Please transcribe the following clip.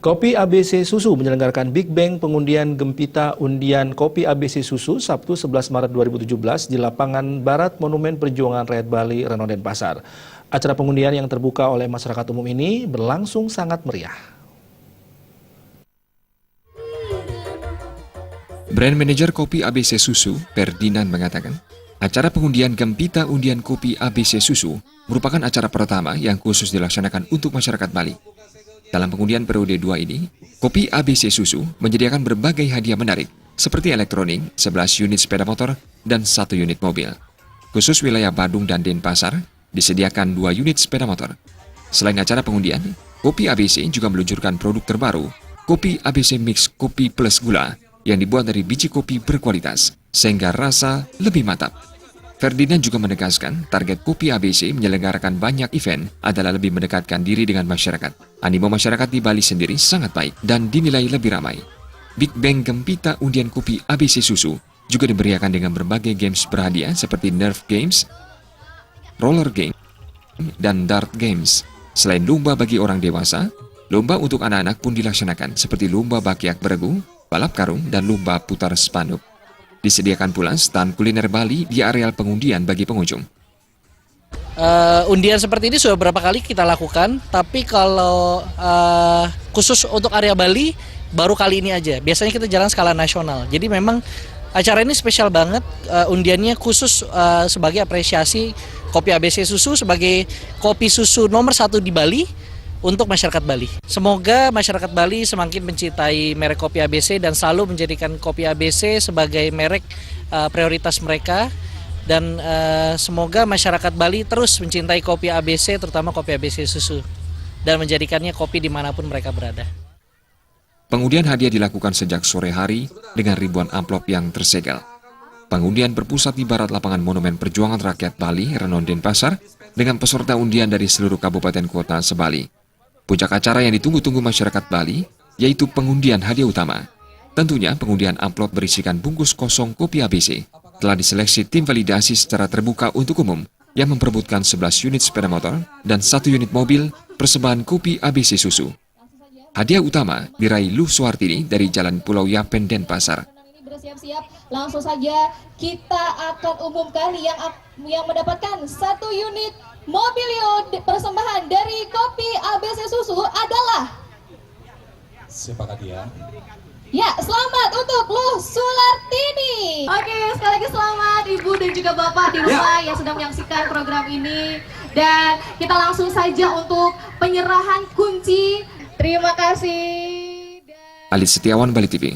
Kopi ABC Susu menyelenggarakan Big Bang pengundian Gempita Undian Kopi ABC Susu Sabtu 11 Maret 2017 di lapangan Barat Monumen Perjuangan Rakyat Bali, Reno Denpasar. Acara pengundian yang terbuka oleh masyarakat umum ini berlangsung sangat meriah. Brand Manager Kopi ABC Susu, Ferdinand mengatakan, acara pengundian Gempita Undian Kopi ABC Susu merupakan acara pertama yang khusus dilaksanakan untuk masyarakat Bali. Dalam pengundian periode 2 ini, Kopi ABC Susu menyediakan berbagai hadiah menarik seperti elektronik, 11 unit sepeda motor, dan 1 unit mobil. Khusus wilayah Badung dan Denpasar disediakan 2 unit sepeda motor. Selain acara pengundian, Kopi ABC juga meluncurkan produk terbaru, Kopi ABC Mix Kopi Plus Gula, yang dibuat dari biji kopi berkualitas, sehingga rasa lebih mantap. Ferdinand juga menegaskan target Kopi ABC menyelenggarakan banyak event adalah lebih mendekatkan diri dengan masyarakat. Animo masyarakat di Bali sendiri sangat baik dan dinilai lebih ramai. Big Bang Gempita Undian Kopi ABC Susu juga diberiakan dengan berbagai games berhadiah seperti Nerf Games, Roller Game, dan Dart Games. Selain lomba bagi orang dewasa, lomba untuk anak-anak pun dilaksanakan seperti lomba bakyak beregu, balap karung, dan lomba putar spanduk. Disediakan pula stand kuliner Bali di areal pengundian bagi pengunjung. Undian seperti ini sudah beberapa kali kita lakukan, tapi kalau khusus untuk area Bali baru kali ini aja. Biasanya kita jalan skala nasional. Jadi memang acara ini spesial banget. Undiannya khusus sebagai apresiasi Kopi ABC Susu sebagai kopi susu nomor 1 di Bali untuk masyarakat Bali. Semoga masyarakat Bali semakin mencintai merek Kopi ABC dan selalu menjadikan Kopi ABC sebagai merek prioritas mereka. Dan semoga masyarakat Bali terus mencintai Kopi ABC, terutama Kopi ABC Susu, dan menjadikannya kopi dimanapun mereka berada. Pengundian hadiah dilakukan sejak sore hari dengan ribuan amplop yang tersegel. Pengundian berpusat di barat lapangan Monumen Perjuangan Rakyat Bali, Reno Denpasar, dengan peserta undian dari seluruh kabupaten kota se-Bali. Puncak acara yang ditunggu-tunggu masyarakat Bali, yaitu pengundian hadiah utama. Tentunya pengundian amplop berisikan bungkus kosong Kopi ABC telah diseleksi tim validasi secara terbuka untuk umum yang memperebutkan 11 unit sepeda motor dan 1 unit mobil persembahan Kopi ABC Susu. Hadiah utama diraih Lu Suartini dari Jalan Pulau Yapen, Denpasar. Bersiap-siap, langsung saja kita akan umumkan yang mendapatkan 1 unit mobil persembahan dari Kopi ABC Susu adalah siapa dia? Ya, selamat untuk Lu Sulartini. Oke, sekali lagi selamat Ibu dan juga Bapak di rumah yang sedang menyaksikan program ini. Dan kita langsung saja untuk penyerahan kunci. Terima kasih. Ali Setiawan, Bali TV.